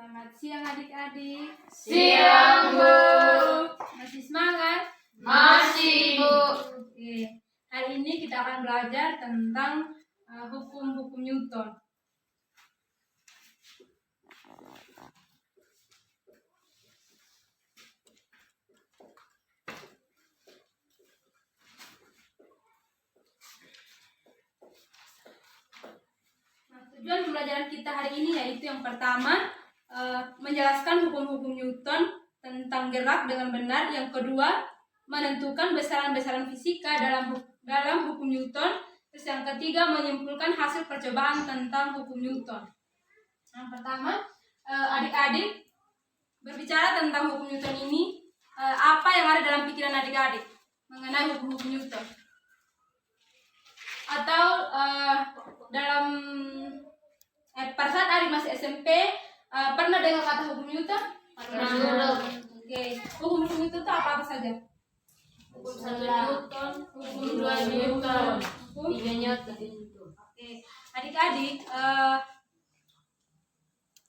Selamat siang adik-adik. Siang, Bu. Masih semangat? Masih, Bu. Oke. Hari ini kita akan belajar tentang hukum-hukum Newton. Tujuan pembelajaran kita hari ini yaitu yang pertama, menjelaskan hukum-hukum Newton tentang gerak dengan benar. Yang kedua, menentukan besaran-besaran fisika dalam hukum Newton. Terus yang ketiga, menyimpulkan hasil percobaan tentang hukum Newton. Yang pertama, adik-adik berbicara tentang hukum Newton ini, apa yang ada dalam pikiran adik-adik mengenai hukum-hukum Newton? Atau pada saat adik masih SMP, pernah dengar kata hukum Newton? Pernah. Oke. Hukum Newton itu apa saja? Hukum 1 Newton, hukum 2 Newton, Hukum 3 Newton. Oke, adik-adik,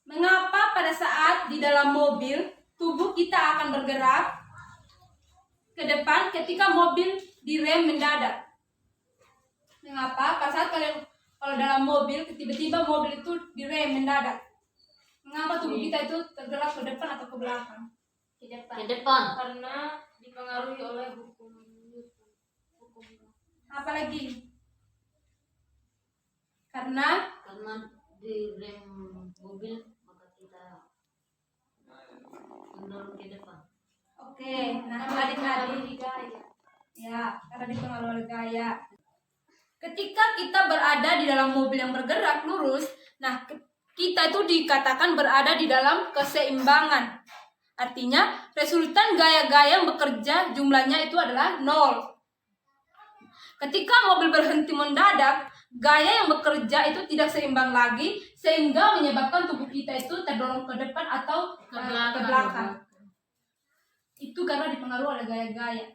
mengapa pada saat di dalam mobil tubuh kita akan bergerak ke depan ketika mobil direm mendadak? Mengapa pada saat kalau dalam mobil tiba-tiba mobil itu direm mendadak? Mengapa tubuh kita itu tergerak ke depan atau ke belakang? Ke depan. Karena dipengaruhi oleh hukum Newton. Apa lagi? Karena di rem mobil maka kita mendorong ke depan. oke, nah adik-adik, ya, karena dipengaruhi oleh gaya. Ketika kita berada di dalam mobil yang bergerak lurus, nah kita itu dikatakan berada di dalam keseimbangan. Artinya resultan gaya-gaya yang bekerja jumlahnya itu adalah 0. Ketika mobil berhenti mendadak, gaya yang bekerja itu tidak seimbang lagi, sehingga menyebabkan tubuh kita itu terdorong ke depan atau ke belakang. Itu karena dipengaruhi oleh gaya-gaya.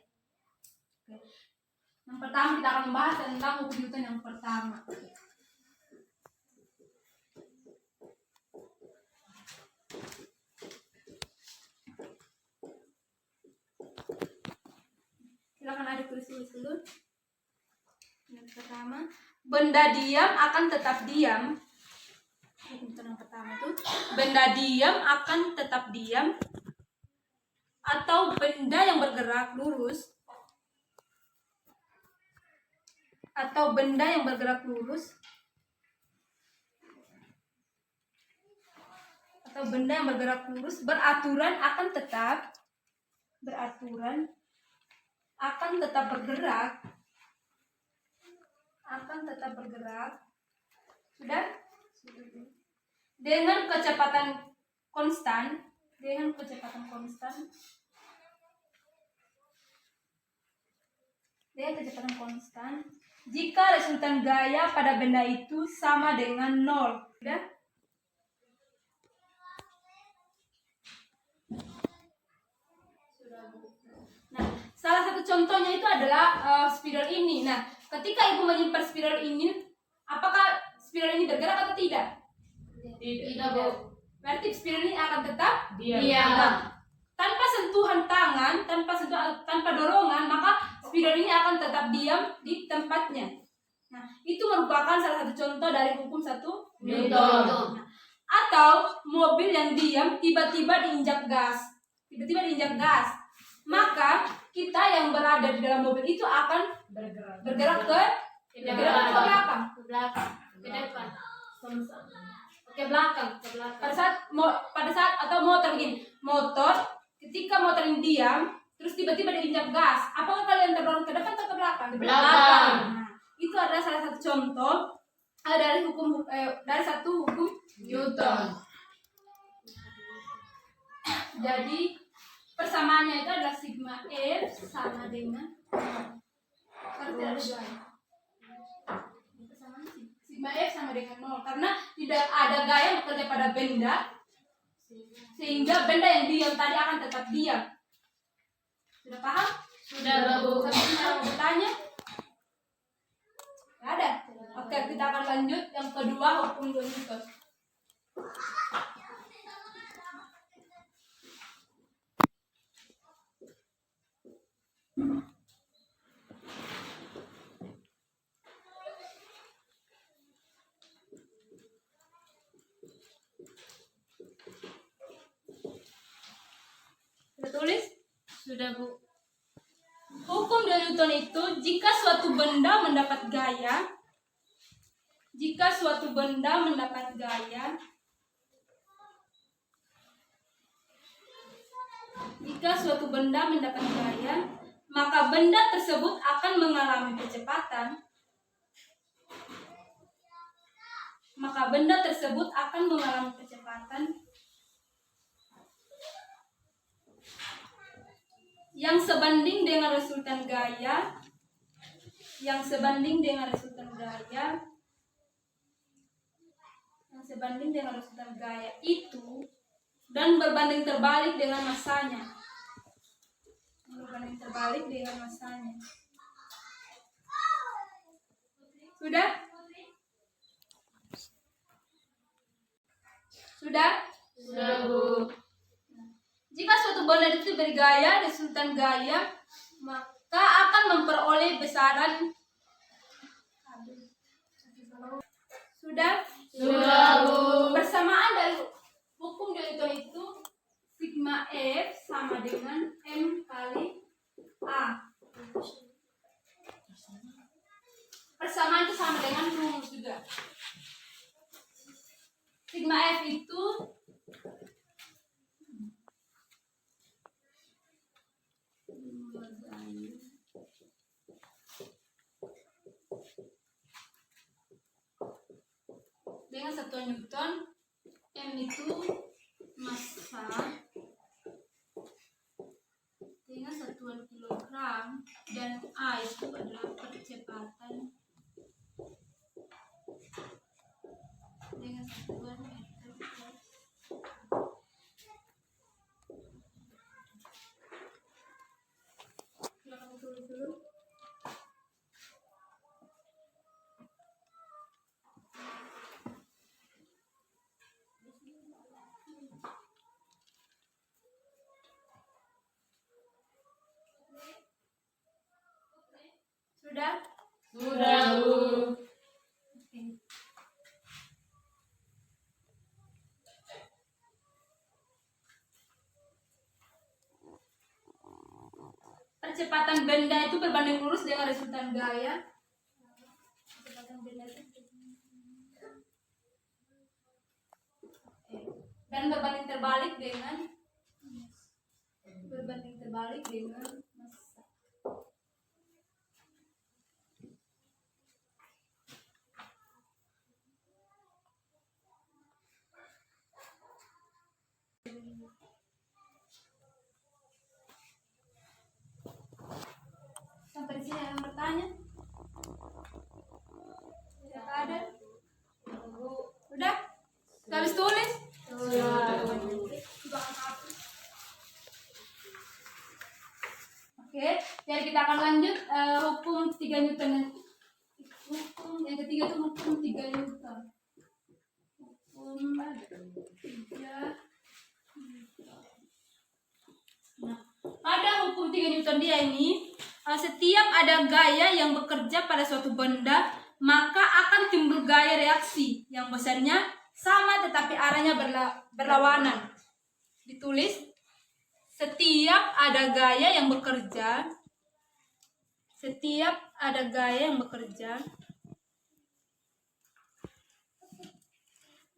Yang pertama kita akan membahas tentang hukum Newton yang pertama. Silakan adik tulis dulu. Yang pertama, benda diam akan tetap diam. Hukum Newton yang pertama itu, benda diam akan tetap diam, atau benda yang bergerak lurus, atau benda yang bergerak lurus, atau benda yang bergerak lurus beraturan akan tetap bergerak, sudah dengan kecepatan konstan, jika resultan gaya pada benda itu sama dengan 0. Sudah? Nah, salah satu contohnya itu adalah spiral ini. Nah, ketika ibu menyimpan spiral ini, apakah spiral ini bergerak atau tidak? Tidak, Bu. Berarti spiral ini akan tetap Diam. Nah, tanpa sentuhan tangan, tanpa dorongan, maka spiral ini akan tetap diam di tempatnya. Nah, itu merupakan salah satu contoh dari hukum 1 Newton. Nah, atau mobil yang diam tiba-tiba diinjak gas. Maka kita yang berada di dalam mobil itu akan bergerak ke belakang. Ke depan. Ke belakang. Pada saat atau motor ketika motor ini diam terus tiba-tiba diinjak gas, apakah kalian terdorong ke depan atau ke belakang? Ke belakang. Nah, itu adalah salah satu contoh dari satu hukum Newton. Jadi persamaannya itu adalah sigma F sama dengan sigma F sama dengan 0 karena tidak ada gaya yang bekerja pada benda sehingga benda yang diam tadi akan tetap diam. Sudah paham? Sudah, Bu. Mau bertanya? Tidak ada? Oke, kita akan lanjut yang kedua, hukum Newton. Tulis. Sudah, Bu. Hukum dari Newton itu jika suatu benda mendapat gaya, jika suatu benda mendapat gaya, jika suatu benda mendapat gaya, maka benda tersebut akan mengalami kecepatan. Maka benda tersebut akan mengalami kecepatan yang sebanding dengan resultan gaya, yang sebanding dengan resultan gaya, yang sebanding dengan resultan gaya itu, dan berbanding terbalik dengan masanya. Berbanding terbalik dengan masanya. Sudah? Sudah? Sudah, Bu. Jika suatu benda itu bergaya, resultan gaya, maka akan memperoleh besaran. Sudah? Sudah, Bu. Persamaan dari hukum Newton itu sigma F sama dengan M kali A. Persamaan itu sama dengan rumus juga. Sigma F itu dengan satuan Newton, M itu massa dengan satuan kilogram, dan A itu adalah percepatan dengan satuan meter per silakan tulis dulu. Sudah? Sudah, Bu. Oke. Percepatan benda itu berbanding lurus dengan resultan gaya. Percepatan benda itu dan berbanding terbalik dengan massa. Sampai di sini ada yang bertanya? Tidak ada? Udah? Sudah habis tulis? Oke, jadi kita akan lanjut hukum 3 Newton. Hukum yang ketiga itu hukum 3 Newton. Hukum 3. Nah, pada hukum 3 Newton dia ini, setiap ada gaya yang bekerja pada suatu benda, maka akan timbul gaya reaksi yang besarnya sama tetapi arahnya berlawanan. Ditulis, setiap ada gaya yang bekerja,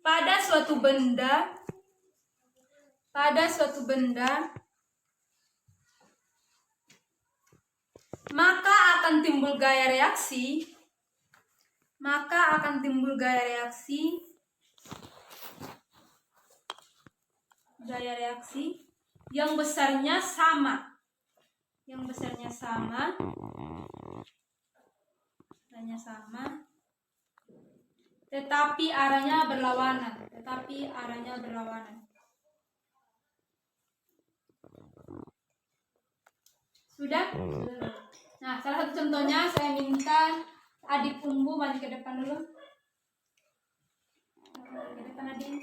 pada suatu benda, maka akan timbul gaya reaksi yang besarnya sama tetapi arahnya berlawanan. Sudah? Nah, salah satu contohnya saya minta adik Umbu maju ke depan dulu. Ke depan adik.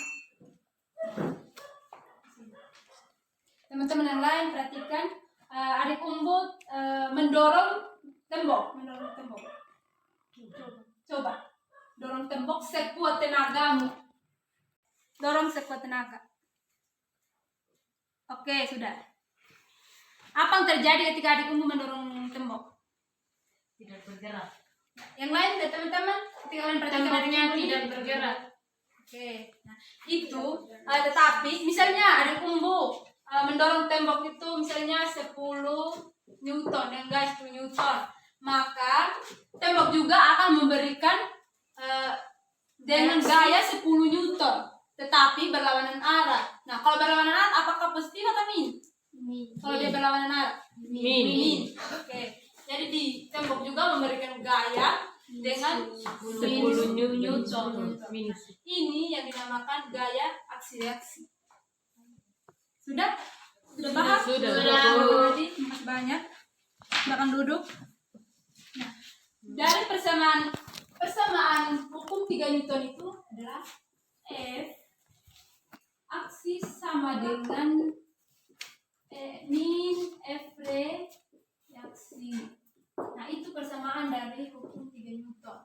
Teman-teman yang lain perhatikan, adik Umbu mendorong tembok. Coba dorong tembok sekuat tenagamu. Dorong sekuat tenaga. Oke, sudah. Apa yang terjadi ketika adik umbu mendorong tembok? Tidak bergerak. Yang lain deh teman-teman, ketika kalian perhatikan Temboknya adik umbu ini. tidak bergerak. Oke, nah itu tetapi misalnya adik umbu mendorong tembok itu misalnya 10 Newton ya guys, 10 Newton, maka tembok juga akan memberikan dengan gaya 10 Newton, tetapi berlawanan arah. Nah, kalau berlawanan arah apakah positif atau min? Kalau dia berlawanan arah, min. Oke, jadi di tembok juga memberikan gaya dengan 10 Newton. Minus. ini yang dinamakan gaya aksi reaksi. Sudah? Sudah paham? Sudah. Tadi makasih banyak. Silakan duduk. Nah, dari persamaan hukum 3 Newton itu adalah F aksi sama dengan min F reaksi. Nah, itu persamaan dari hukum 3 Newton.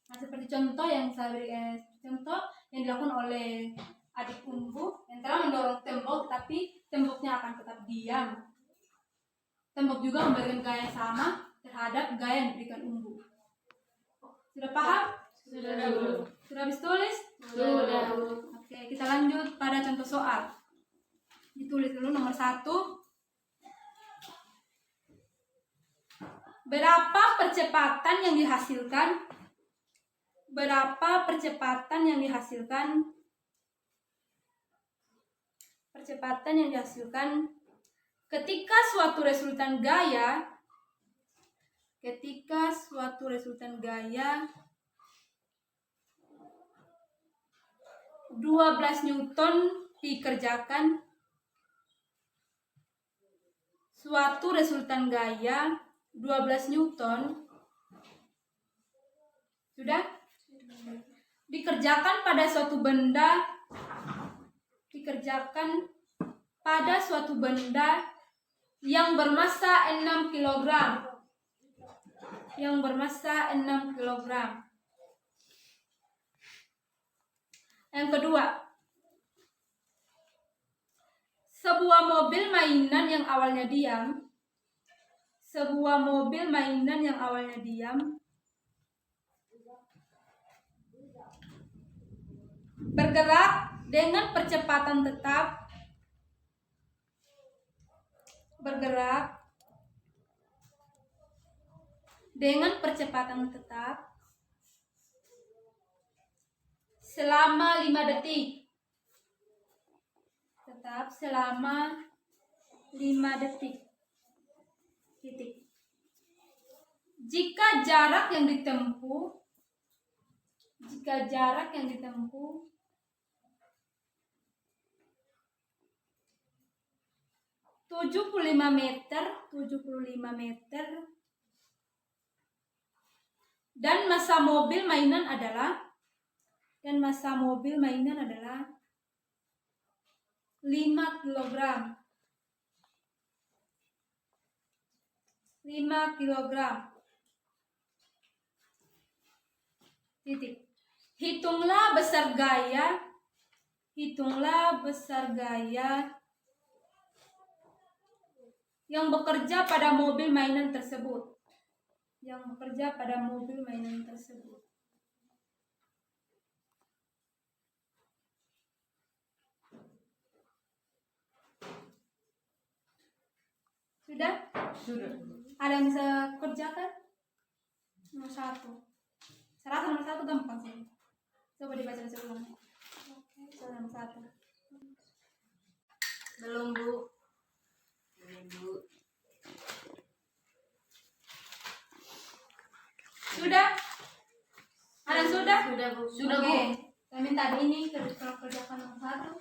Nah, seperti contoh yang saya beri contoh yang dilakukan oleh adik umbu yang telah mendorong tembok, tapi temboknya akan tetap diam. Tembok juga memberikan gaya yang sama terhadap gaya yang diberikan umbu. Sudah paham? Sudah. Sudah habis tulis? Sudah. Oke, kita lanjut pada contoh soal. Ditulis dulu nomor 1. Berapa percepatan yang dihasilkan? Berapa percepatan yang dihasilkan? Percepatan yang dihasilkan ketika suatu resultan gaya 12 Newton dikerjakan suatu resultan gaya 12 Newton sudah dikerjakan pada suatu benda yang bermassa 6 kg. Yang kedua, sebuah mobil mainan yang awalnya diam bergerak dengan percepatan tetap selama 5 detik. Titik. Jika jarak yang ditempuh 75 meter dan massa mobil mainan adalah 5 kg. Titik. Hitunglah besar gaya yang bekerja pada mobil mainan tersebut. Sudah? Ada yang bisa kerjakan? Nomor 1. Saya rasa nomor 1 gampang sih. Coba dibaca ulang. Soal nomor 1. Belum, Bu. Sudah? Ada yang sudah? Sudah, Bu. Oke. Saya minta ini kerjakan nomor 1.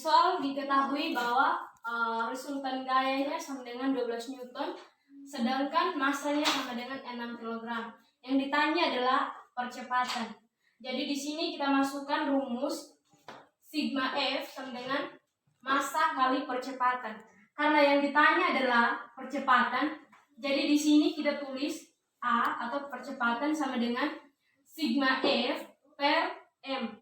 soal diketahui bahwa resultan gayanya sama dengan 12 Newton, sedangkan masanya sama dengan 6 kg. Yang ditanya adalah percepatan. Jadi di sini kita masukkan rumus sigma F sama dengan massa kali percepatan. Karena yang ditanya adalah percepatan, jadi di sini kita tulis A atau percepatan sama dengan sigma F per M.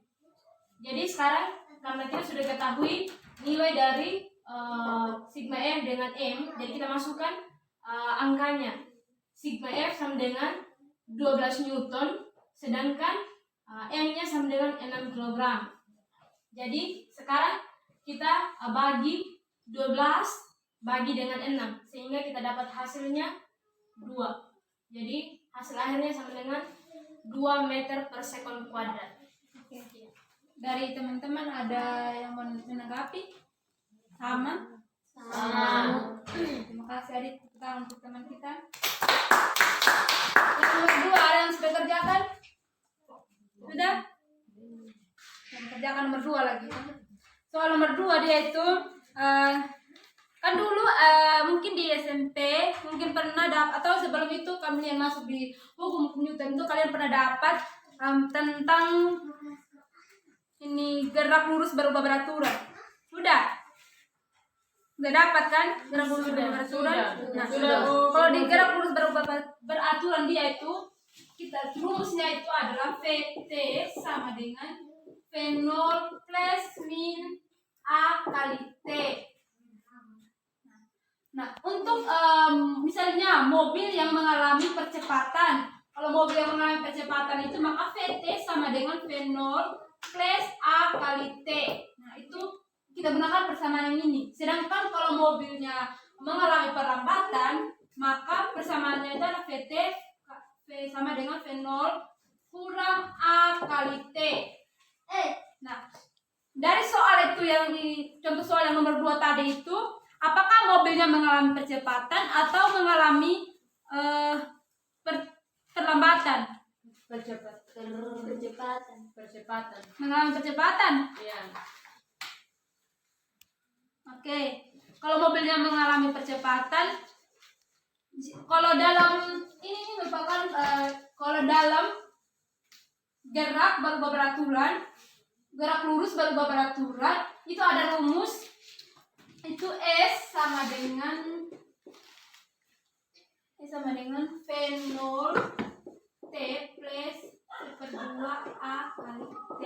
Jadi sekarang karena kita sudah ketahui nilai dari sigma F dengan M, jadi kita masukkan angkanya. Sigma F sama dengan 12 Newton, sedangkan M-nya sama dengan 6 kg. Jadi sekarang kita bagi 12 bagi dengan 6, sehingga kita dapat hasilnya 2. Jadi hasil akhirnya sama dengan 2 meter per sekon kuadrat. Oke. Dari teman-teman ada yang mau menanggapi? Sama? Terima kasih Adit. Kita untuk teman kita. Yang nomor 2 ada yang sudah kerjakan? Sudah? Yang kerjakan nomor 2 lagi. Soal nomor 2 dia itu kan dulu mungkin di SMP mungkin pernah dapat, atau sebelum itu kalian masuk di hukum Newton itu kalian pernah dapat tentang ini gerak lurus berubah beraturan. Sudah dapat kan gerak lurus berubah beraturan? Nah, kalau di gerak lurus berubah beraturan dia itu kita rumusnya itu adalah VT sama dengan V0 plus min A kali T. Nah, untuk misalnya mobil yang mengalami percepatan, kalau mobil yang mengalami percepatan itu maka VT sama dengan V0 plus A kali T. Nah, itu kita gunakan persamaan yang ini. Sedangkan kalau mobilnya mengalami perlambatan, maka persamaannya adalah VT sama dengan V0 kurang A kali T. Nah, dari soal itu yang di contoh soal yang nomor 2 tadi itu, apakah mobilnya mengalami percepatan atau mengalami perlambatan? Percepatan. Mengalami percepatan. Iya. Oke. Kalau mobilnya mengalami percepatan, kalau dalam ini merupakan kalau dalam gerak berubah beraturan, gerak lurus berubah beraturan, itu ada rumus itu S sama dengan V0 T plus 1/2 A kali T.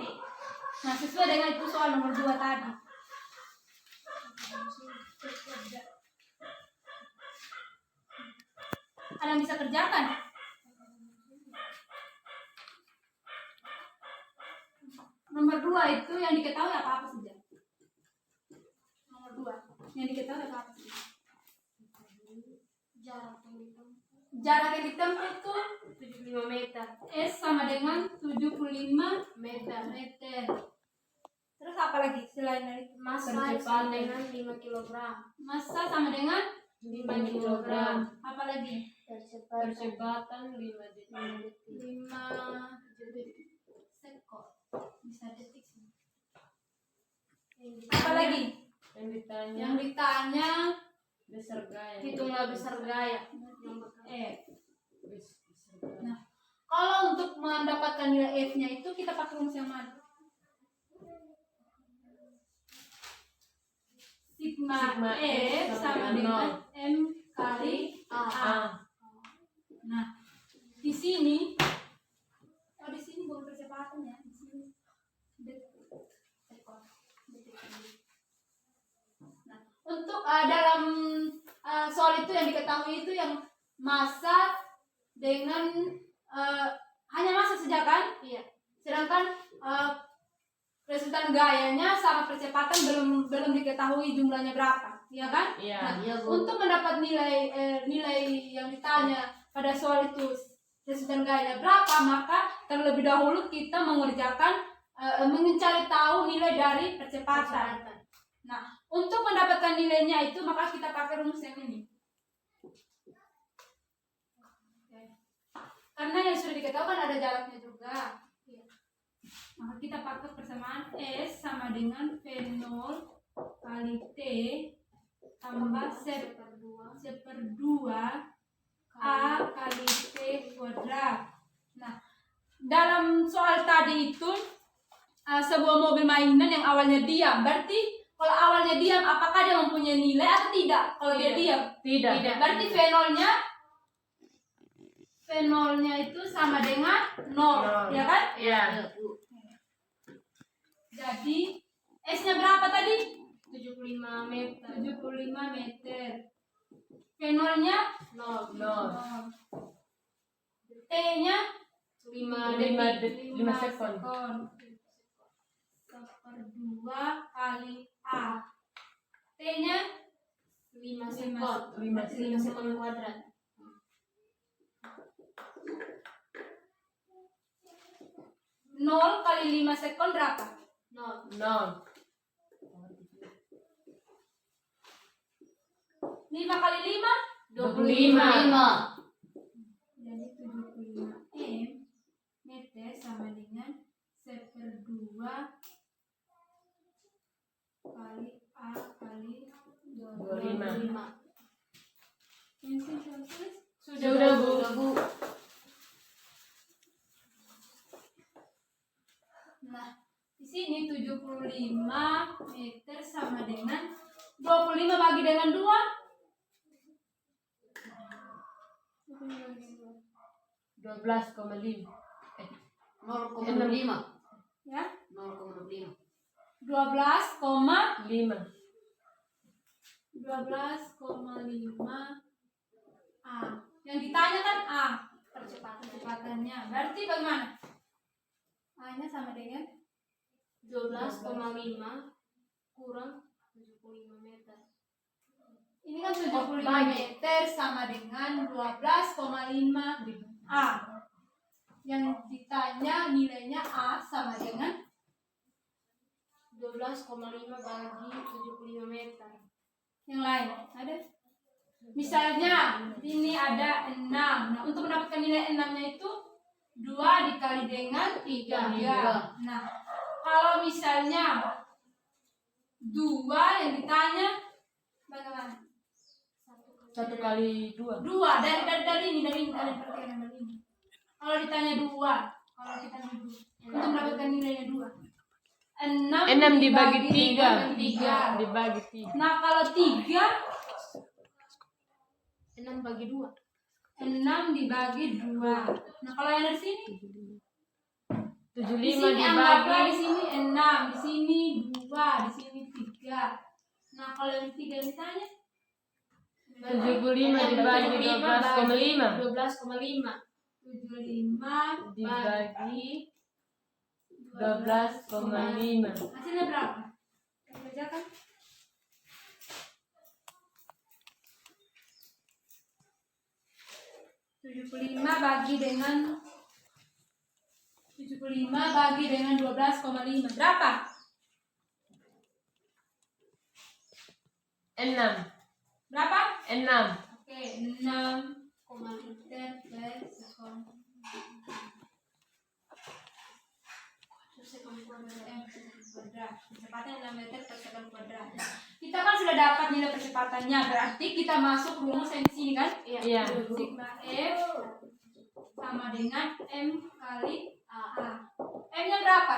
Nah, sesuai dengan itu soal nomor 2 tadi. Ada yang bisa kerjakan? Nomor 2 itu yang diketahui apa saja? Nomor 2 yang diketahui apa saja? Jarak yang ditempuh itu 75 meter. S sama dengan 75 Meter. meter. Terus apa lagi selain dari Massa sama dengan 5 kg. massa sama dengan 5 kg. apa lagi? Percepatan 5 detik. 5 sekon. Bisa detik sih. Apa lagi? Yang ditanya besar gaya. hitunglah besar gaya. Nah, kalau untuk mendapatkan nilai F-nya itu kita pakai rumus yang mana? Sigma F sama dengan M kali A. Nah, di sini bukan percepatan ya, di sini Nah, untuk dalam soal itu yang diketahui itu yang massa dengan hanya massa saja kan? Iya. Sedangkan resultan gayanya sama percepatan belum diketahui jumlahnya berapa, ya kan? Iya. Nah, Iya, Bu. untuk mendapat nilai yang ditanya pada soal itu resultan gayanya berapa, maka terlebih dahulu kita mengerjakan mencari tahu nilai dari percepatan. Nah, untuk mendapatkan nilainya itu maka kita pakai rumus yang ini. Karena yang sudah diketahui kan ada jaraknya juga. Maka kita pakai persamaan S sama dengan V0 kali T tambah seperdua A kali T kuadrat. Nah, dalam soal tadi itu sebuah mobil mainan yang awalnya diam. Berarti kalau awalnya diam, apakah dia mempunyai nilai atau tidak? Kalau dia diam, Tidak. berarti V0-nya itu sama dengan 0, ya kan? Ya. Jadi S-nya berapa tadi? 75 meter. 75 meter. V0-nya 0. 0. T-nya 5 sekon. Seperdua kali A. T-nya 5 sekon. 5 sekon kuadrat. 0 kali 5 sekon berapa? 0. 0. 5 kali 5? 25. Jadi 75 M meter sama dengan seperdua kali A kali 25. Ini sudah tulis? Sudah, Bu. Nah, di sini 75 meter sama dengan 25 bagi dengan 2. 12,5. 0,5. Ya, 0,5. 12,5 A. Yang ditanya kan A, percepatannya. Berarti bagaimana? A-nya sama dengan 12,5 kurang 75 meter. ini kan 75 meter sama dengan 12,5 A. Yang ditanya nilainya A sama dengan 12,5 bagi 75 meter. yang lain. Ada? Misalnya ini ada 6. Nah, untuk mendapatkan nilai 6-nya itu 2 dikali dengan 3. Nah, kalau misalnya 2 yang ditanya bagaimana? 1 kali 2. 2 dari ini kalian perhatikan dari ini. Kalau ditanya 2, untuk mendapatkan nilainya 2. 6 dibagi 3. dengan 3. Dibagi 3. Nah, kalau 3 6 bagi 2. 6 dibagi 2. Nah, kalau yang dari sini 75 di sini anggaplah di dibagi sini 6, di sini 2, di sini 3. Nah, kalau yang 3 yang ditanya 75 dibagi 12,5. 12,5 75 Dibagi 12,5. hasilnya berapa? Kita kerjakan. 75 bagi dengan 12,5 berapa? 6. Berapa? 6. Oke, 6 meter per sekon. Kuadrat. Kecepatan 6 meter per sekon kuadrat. Kita kan sudah dapat nilai percepatannya, berarti kita masuk rumus yang di sini kan? Iya. Sigma F sama dengan M kali A. M-nya berapa?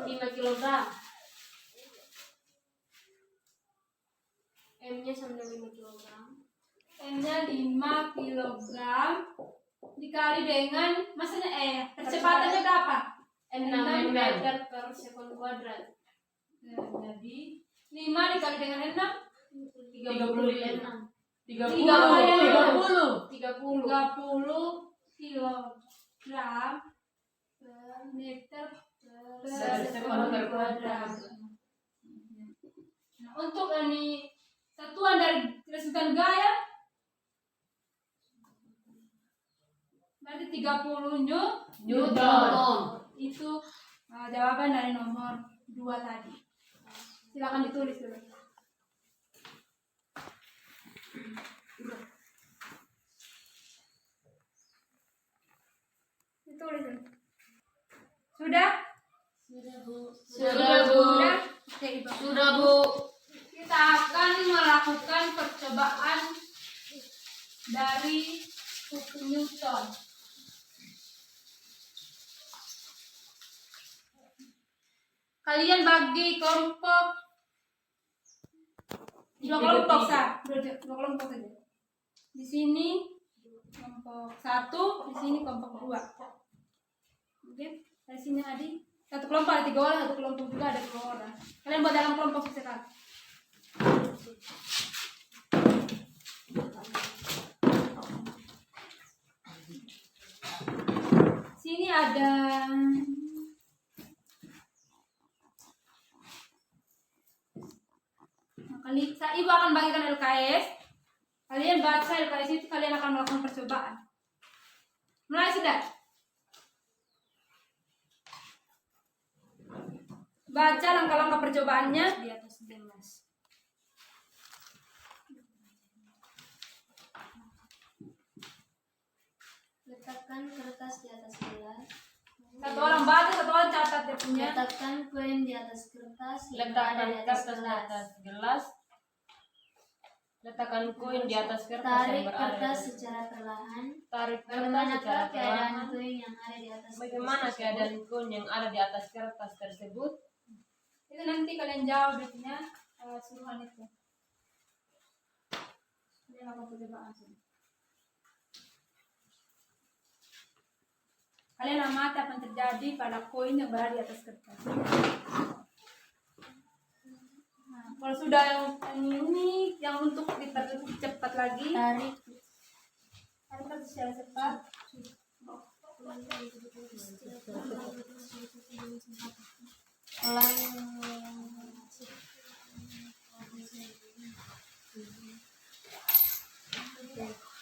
5 kg. M-nya sama dengan 5 kg. M-nya 5 kg dikali dengan maksudnya percepatannya berapa? 6 meter per sekon kuadrat. Nah, jadi 5 dikali dengan 6 30. 30 kilogram per meter per sekon kuadrat. Nah, untuk ini satuan dari resultan gaya berarti 30 Newton. itu jawaban dari nomor 2 tadi. Silakan ditulis dulu. Ditulis dulu. Sudah? Sudah, Bu. Sudah, Bu. Sudah? Oke, Ibu. Sudah, Bu. dari hukum Newton. Kalian bagi kelompok dua kelompok dua kelompok saja. Di sini kelompok 1, di sini kelompok 2. Oke, dari sini adik satu kelompok ada 3 orang, satu kelompok juga ada 2 orang. Kalian buat dalam kelompok sekarang. Sini ada ibu akan bagikan LKS. Kalian baca LKS itu, kalian akan melakukan percobaan. Mulai sudah. Baca langkah-langkah percobaannya Di atas gelas. Letakkan kertas di atas gelas. satu orang baca, satu orang catat dia punya. Letakkan koin di atas kertas yang Letakkan ada di atas kertas di gelas. atas gelas. Letakkan koin di atas kertas Tarik yang berada. kertas secara perlahan. Tarik kertas Bagaimanakah secara keadaan perlahan. koin yang ada di atas Bagaimana kertas keadaan koin yang ada di atas kertas tersebut? Itu nanti kalian jawab dia punya suruhan itu. Kalian lakukan percobaan sudah. Kalian amati apa yang terjadi pada koin yang berada di atas kertas. Nah, kalau sudah yang ini, yang untuk ditarik cepat lagi, Tarik tarik secara cepat.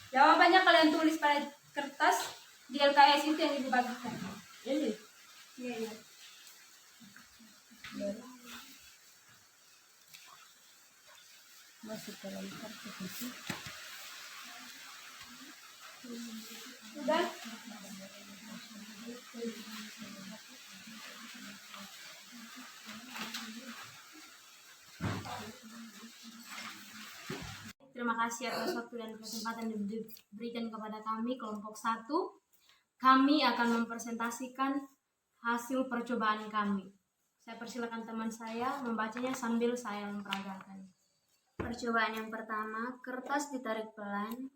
Jawabannya kalian tulis pada kertas di LKS itu yang dibagikan. Ini. Iya, iya. Masuk dalam kertas itu. Sudah? Terima kasih atas waktu dan kesempatan yang diberikan kepada kami kelompok 1. Kami akan mempresentasikan hasil percobaan kami. Saya persilakan teman saya membacanya sambil saya memperagakan. Percobaan yang pertama, kertas ditarik pelan,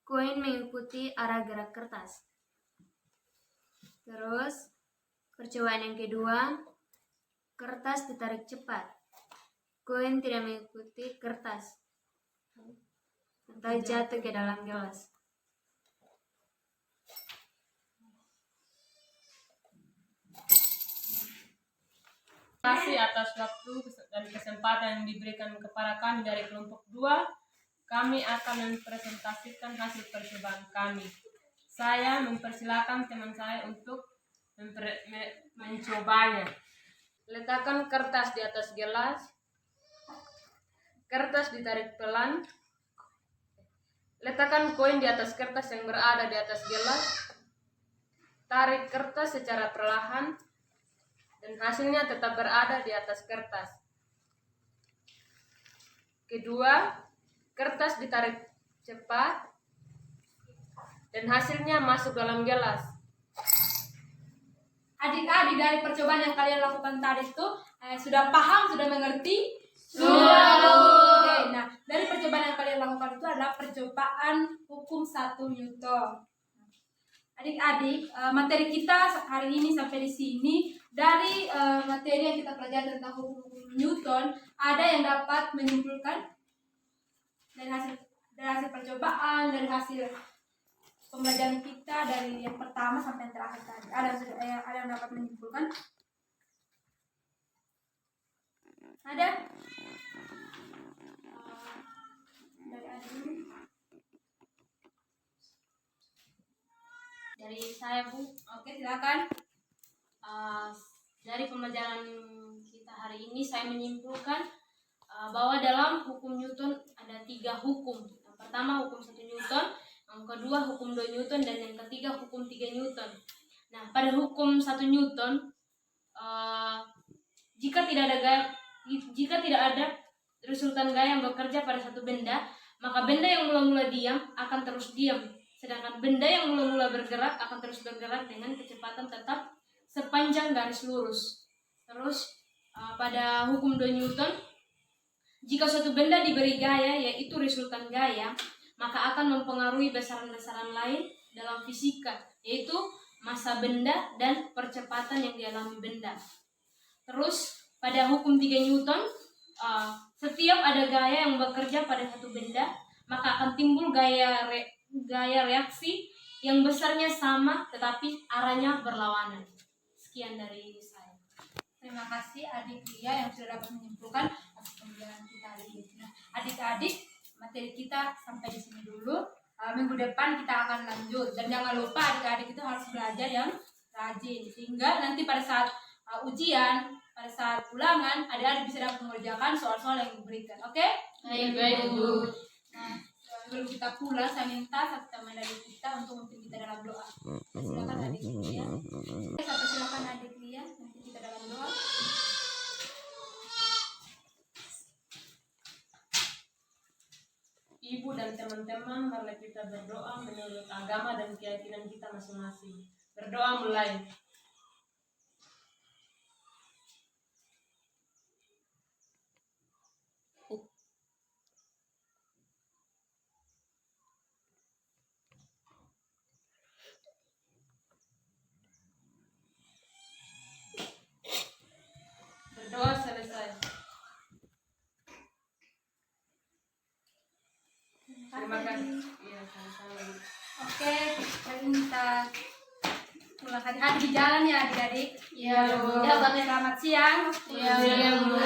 koin mengikuti arah gerak kertas. Terus, percobaan yang kedua, kertas ditarik cepat, koin tidak mengikuti kertas atau jatuh ke dalam gelas. Terima kasih atas waktu dan kesempatan yang diberikan kepada kami dari kelompok 2. Kami akan mempresentasikan hasil percobaan kami. Saya mempersilakan teman saya untuk mencobanya. Letakkan kertas di atas gelas. Kertas ditarik pelan. Letakkan koin di atas kertas yang berada di atas gelas. Tarik kertas secara perlahan dan hasilnya tetap berada di atas kertas. Kedua, kertas ditarik cepat dan hasilnya masuk dalam gelas. Adik-adik dari percobaan yang kalian lakukan tadi itu sudah paham, sudah mengerti? Sudah. Oke, nah dari percobaan yang kalian lakukan itu adalah percobaan hukum 1 Newton. Adik-adik, materi kita hari ini sampai di sini. Dari materi yang kita pelajari tentang hukum Newton, ada yang dapat menyimpulkan dari hasil percobaan, dari hasil pembelajaran kita dari yang pertama sampai yang terakhir tadi. Ada yang dapat menyimpulkan? Ada? Dari adik. Dari saya, Bu. Oke, silakan. Dari pembelajaran kita hari ini saya menyimpulkan bahwa dalam hukum Newton ada 3 hukum. Yang pertama hukum 1 Newton, yang kedua hukum 2 Newton, dan yang ketiga hukum 3 Newton. Nah, pada hukum 1 Newton, jika tidak ada resultan gaya yang bekerja pada satu benda, maka benda yang mula-mula diam akan terus diam. Sedangkan benda yang mula-mula bergerak akan terus bergerak dengan kecepatan tetap sepanjang garis lurus. Terus pada hukum 2 Newton, jika suatu benda diberi gaya, yaitu resultan gaya, maka akan mempengaruhi besaran-besaran lain dalam fisika, yaitu massa benda dan percepatan yang dialami benda. Terus pada hukum 3 Newton, setiap ada gaya yang bekerja pada satu benda, maka akan timbul gaya reaksi yang besarnya sama tetapi arahnya berlawanan. Sekian dari saya. Terima kasih adik Lia yang sudah dapat menyimpulkan atas pembelajaran kita hari ini. Nah, adik-adik, materi kita sampai di sini dulu. Minggu depan kita akan lanjut, dan jangan lupa adik-adik itu harus belajar yang rajin, sehingga nanti pada saat ujian, pada saat ulangan, adik-adik bisa dapat mengerjakan soal-soal yang diberikan. Oke? Baik, Bu. Nah, sebelum kita pulang, saya minta satu teman dari kita untuk memimpin kita dalam doa. Silakan adik Lia. Silakan adik Lia, memimpin kita dalam doa. Ibu dan teman-teman, marilah kita berdoa menurut agama dan keyakinan kita masing-masing. Berdoa mulai. Berdoa selesai. Terima kasih. Iya, sama-sama. Oke, kali ini kita pulang hati-hati di jalan ya adik-adik. Iya, Bu. Ya, selamat siang. Iya, Bu.